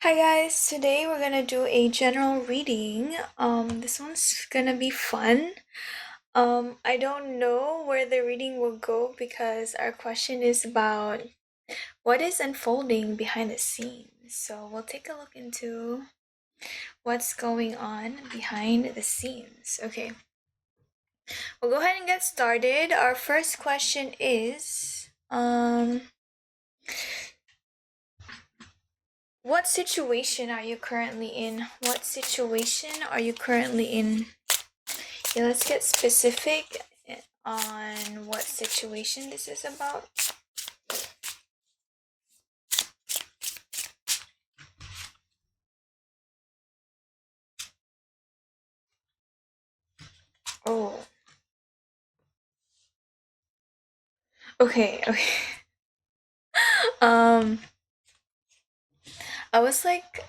Hi guys, today we're gonna do a general reading. This one's gonna be fun. I don't know where the reading will go because our question is about what is unfolding behind the scenes. So we'll take a look into what's going on behind the scenes. Okay, we'll go ahead and get started. Our first question is, what situation are you currently in? What situation are you currently in? Yeah, let's get specific on what situation this is about. Oh, okay. Um, I was like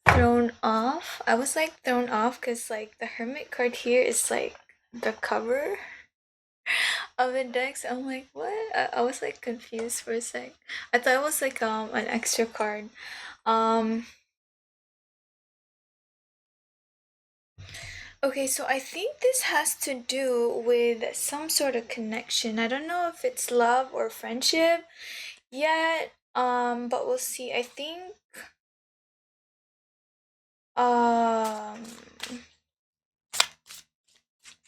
thrown off. I was like thrown off because like the Hermit card here is like the cover of the deck. So I'm like, what? I was like confused for a sec. I thought it was like an extra card. Um, Okay, so I think this has to do with some sort of connection. I don't know if it's love or friendship yet, but we'll see. I think um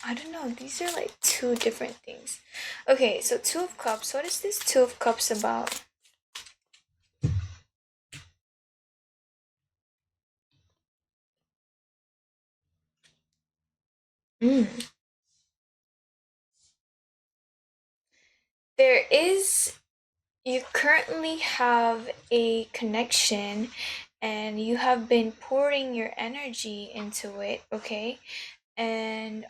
I don't know, these are like two different things. Okay, so Two of Cups. What is this Two of Cups about? Mm. There is You currently have a connection and you have been pouring your energy into it, okay? And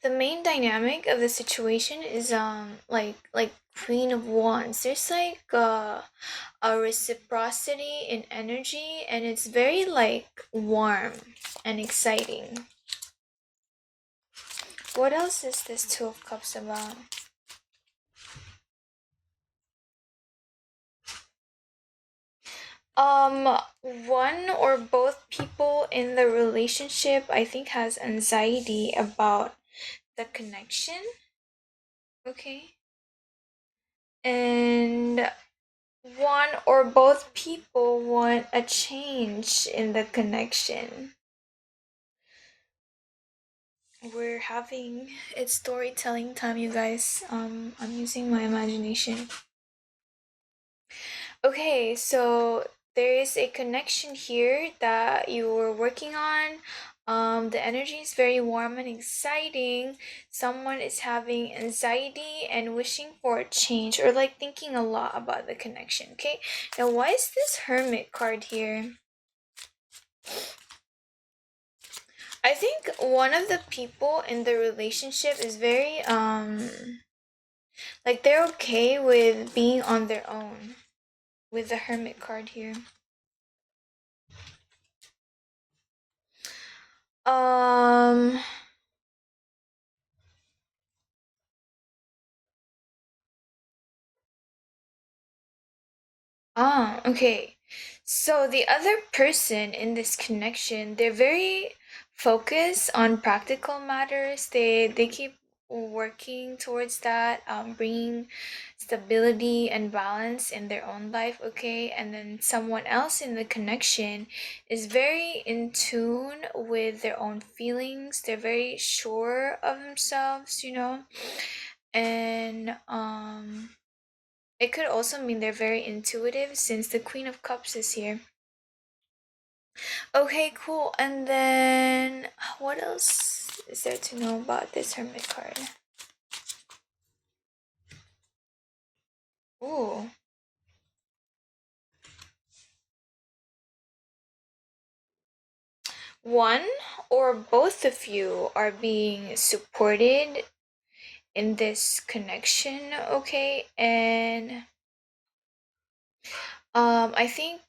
the main dynamic of the situation is like Queen of Wands. There's like a reciprocity in energy and it's very like warm and exciting. What else is this Two of Cups about? One or both people in the relationship I think has anxiety about the connection, okay? And one or both people want a change in the connection. We're having it's storytelling time, you guys. I'm using my imagination. Okay, so there is a connection here that you were working on. The energy is very warm and exciting. Someone is having anxiety and wishing for a change or like thinking a lot about the connection. Okay, now why is this Hermit card here? I think one of the people in the relationship is very like they're okay with being on their own with the Hermit card here. Um okay. So the other person in this connection, they're very focused on practical matters. They keep working towards that, bringing stability and balance in their own life, okay? And then someone else in the connection is very in tune with their own feelings. They're very sure of themselves, you know? And it could also mean they're very intuitive since the Queen of Cups is here. Okay, cool. And then what else is there to know about this Hermit card? Ooh. One or both of you are being supported in this connection, okay? And I think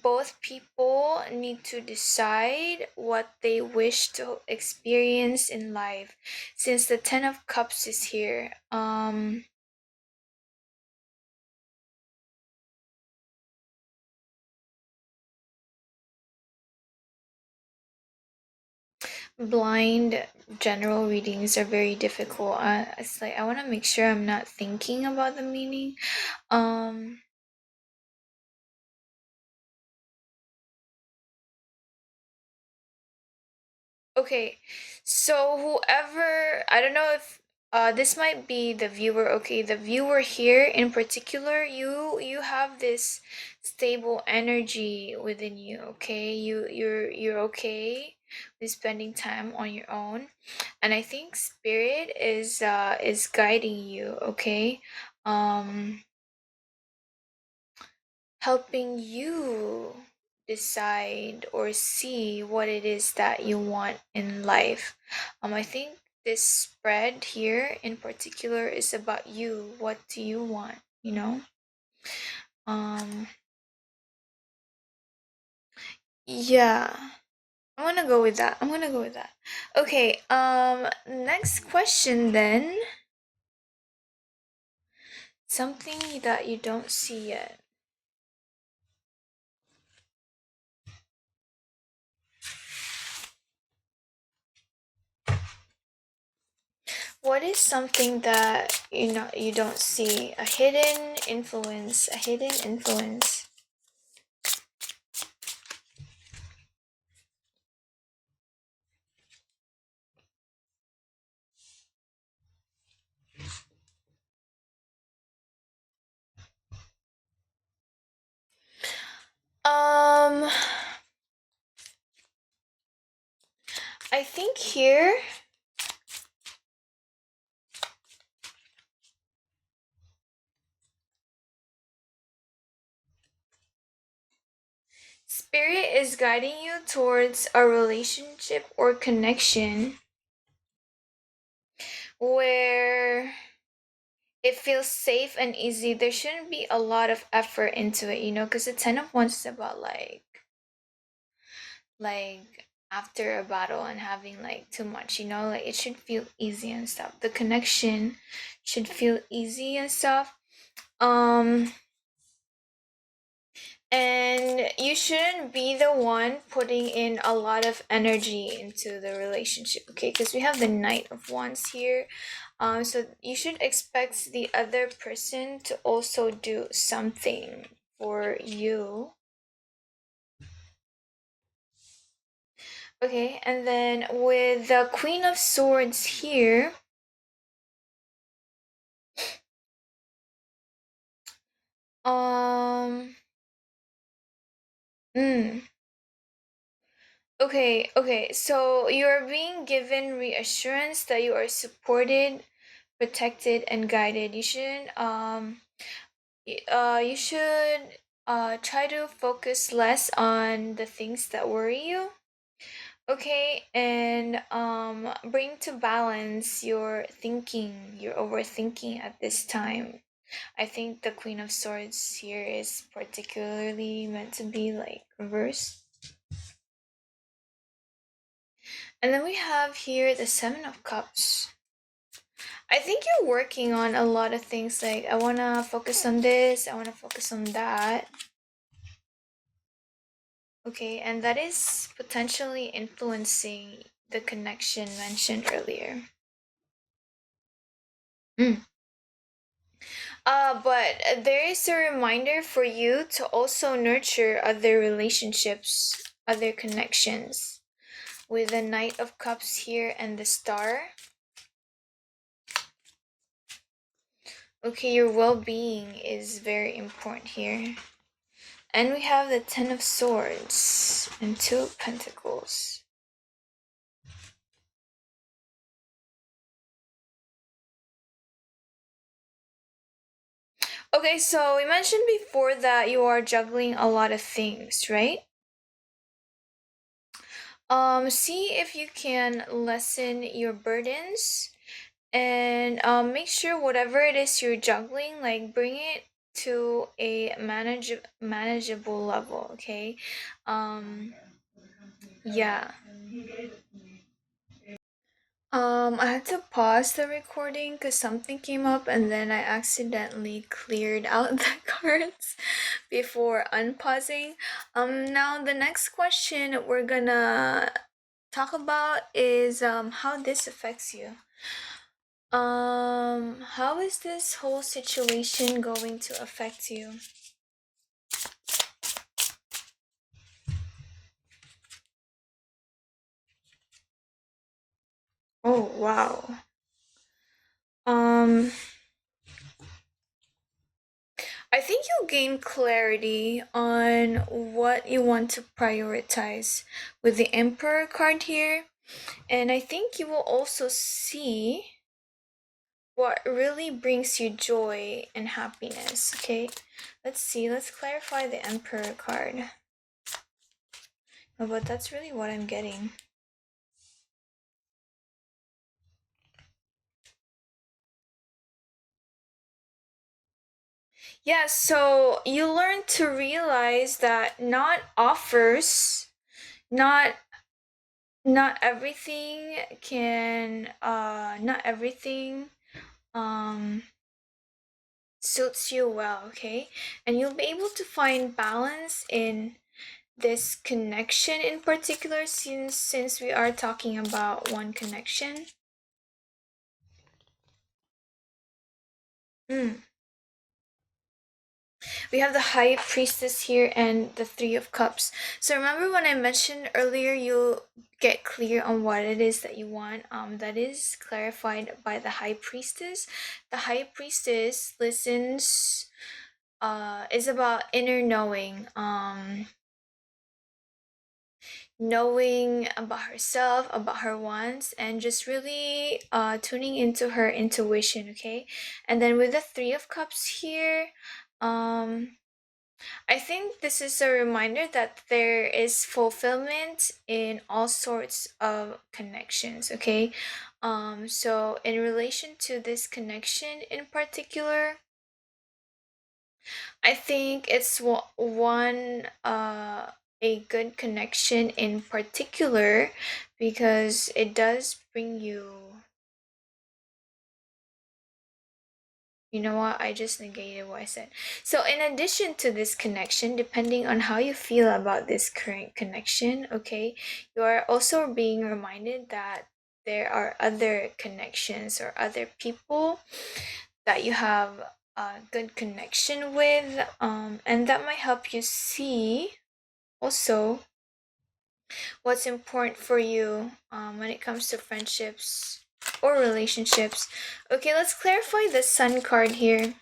both people need to decide what they wish to experience in life since the 10 of cups is here. blind general readings are very difficult. It's like I want to make sure I'm not thinking about the meaning. Um, Okay, so whoever, I don't know if this might be the viewer. Okay, the viewer here in particular, you have this stable energy within you. Okay, you're okay with spending time on your own, and I think spirit is guiding you. Okay, um, helping you decide or see what it is that you want in life. I think this spread here in particular is about you. What do you want? You know? Um, yeah. I'm gonna go with that. I'm gonna go with that. Okay, next question then. Something that you don't see yet. What is something that you don't see? A hidden influence, a hidden influence. Um, I think here, spirit is guiding you towards a relationship or connection where it feels safe and easy. There shouldn't be a lot of effort into it, because the Ten of Wands is about like after a battle and having like too much, like it should feel easy and stuff. The connection should feel easy and stuff. Um, and you shouldn't be the one putting in a lot of energy into the relationship, okay? Because we have the Knight of Wands here. So you should expect the other person to also do something for you. Okay, and then with the Queen of Swords here, um, mm, okay, so you're being given reassurance that you are supported, protected, and guided. You should try to focus less on the things that worry you. Okay, and bring to balance your thinking, your overthinking at this time. I think the Queen of Swords here is particularly meant to be like reversed. And then we have here the Seven of Cups. I think you're working on a lot of things, like I want to focus on this, I want to focus on that. Okay, and that is potentially influencing the connection mentioned earlier. Mm. But there is a reminder for you to also nurture other relationships, other connections. With the Knight of Cups here and the Star. Okay, your well being is very important here. And we have the Ten of Swords and Two of Pentacles. Okay, so we mentioned before that you are juggling a lot of things, right? See if you can lessen your burdens and make sure whatever it is you're juggling, like bring it to a manageable level, okay? Yeah. I had to pause the recording because something came up and then I accidentally cleared out the cards before unpausing. Now the next question we're gonna talk about is how this affects you. How is this whole situation going to affect you? Oh, wow. Um, I think you'll gain clarity on what you want to prioritize with the Emperor card here. And I think you will also see what really brings you joy and happiness. Okay, let's see. Let's clarify the Emperor card. Oh, but that's really what I'm getting. Yeah, so you learn to realize that not not everything not everything um suits you well, okay? And you'll be able to find balance in this connection in particular, since we are talking about one connection. Mm. We have the High Priestess here and the Three of Cups. So remember when I mentioned earlier, you'll get clear on what it is that you want. That is clarified by the High Priestess. The High Priestess listens. Is about inner knowing. Knowing about herself, about her wants, and just really tuning into her intuition. Okay, and then with the Three of Cups here, um I think this is a reminder that there is fulfillment in all sorts of connections, okay? So in relation to this connection in particular, I think it's one a good connection in particular because it does bring you. You know what? I just negated what I said. So, in addition to this connection, depending on how you feel about this current connection, okay, you are also being reminded that there are other connections or other people that you have a good connection with, and that might help you see also what's important for you when it comes to friendships or relationships. Okay, let's clarify the Sun card here.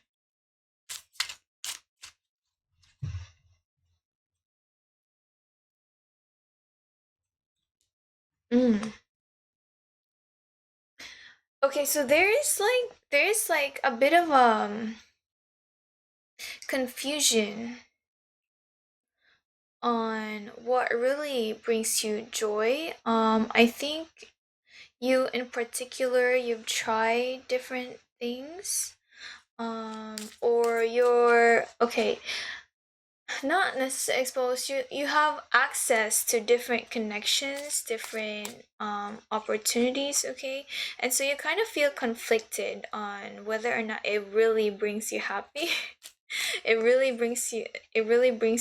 Mm. Okay, so there is like a bit of confusion on what really brings you joy. I think you in particular you've tried different things. Or you're okay, not necessarily exposed. You have access to different connections, different opportunities, okay? And so you kind of feel conflicted on whether or not it really brings you happy. It really brings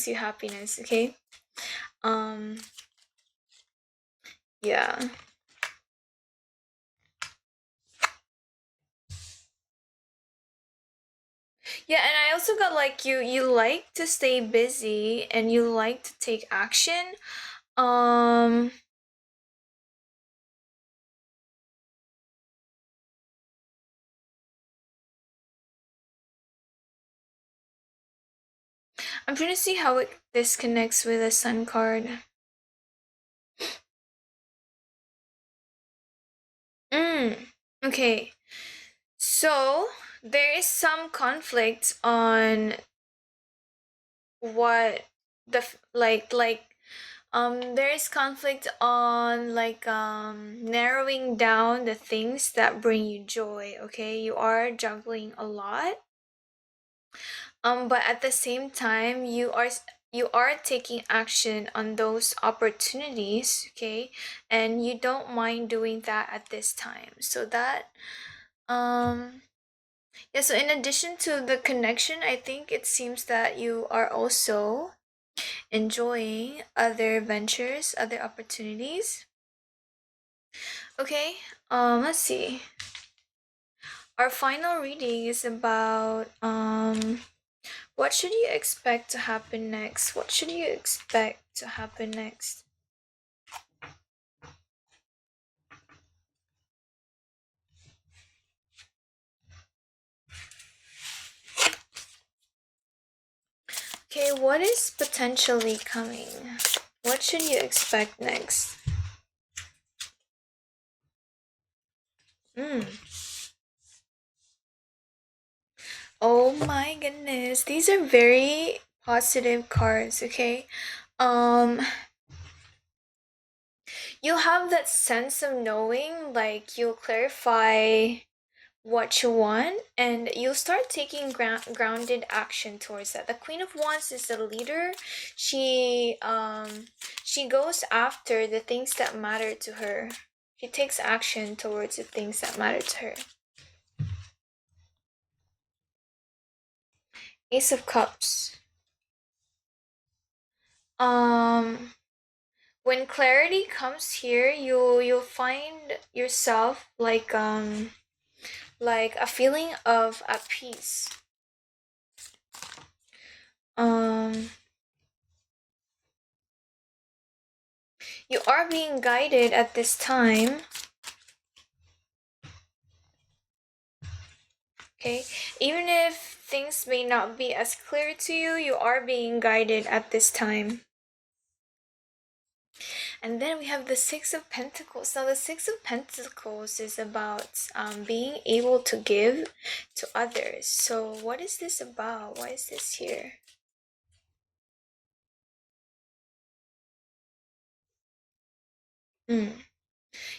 you happiness, okay? Um yeah. Yeah, and I also got like you like to stay busy and you like to take action. Um I'm trying to see how this connects with the sun card. Mm. Okay. So there is some conflict on what there is conflict on narrowing down the things that bring you joy, okay? You are juggling a lot. But at the same time you are taking action on those opportunities, okay? And you don't mind doing that at this time. So that um yeah, so in addition to the connection, I think it seems that you are also enjoying other ventures, other opportunities. Okay, let's see. Our final reading is about what should you expect to happen next? What should you expect to happen next? Okay, what is potentially coming? What should you expect next? Mm. Oh my goodness, these are very positive cards, okay? Um, you'll have that sense of knowing, like you'll clarify what you want and you'll start taking grounded action towards that. The Queen of Wands is the leader. She goes after the things that matter to her. She takes action towards the things that matter to her. Ace of Cups. um when clarity comes here, you'll find yourself like a feeling of at peace. um you are being guided at this time. Okay, even if things may not be as clear to you, you are being guided at this time. And then we have the Six of Pentacles. Now, the Six of Pentacles is about being able to give to others. So, what is this about? Why is this here? Hmm.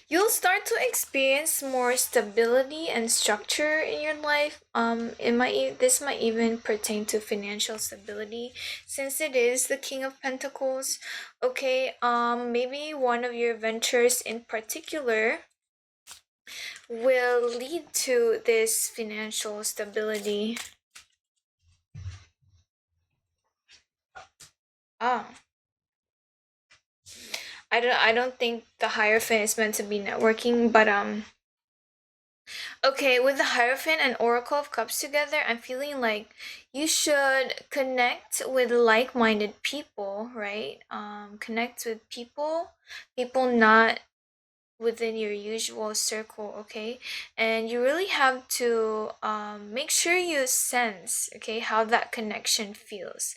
You'll start to experience more stability and structure in your life. This might even pertain to financial stability, since it is the King of Pentacles. Okay, maybe one of your ventures in particular will lead to this financial stability. Ah, I don't think the Hierophant is meant to be networking, but okay, with the Hierophant and Oracle of Cups together, I'm feeling like you should connect with like-minded people, right? Connect with people not within your usual circle, okay? And you really have to make sure you sense, okay, how that connection feels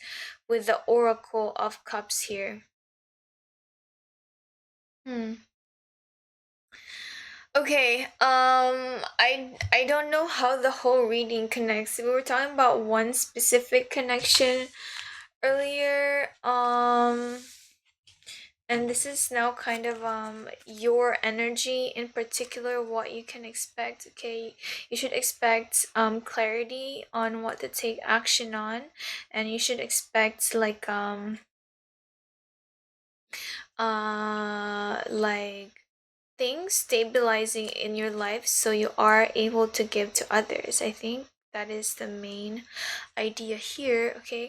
with the Oracle of Cups here. Hmm. Okay, I don't know how the whole reading connects. We were talking about one specific connection earlier. And this is now kind of your energy in particular, what you can expect. Okay, you should expect clarity on what to take action on, and you should expect like things stabilizing in your life so you are able to give to others. I think that is the main idea here. Okay,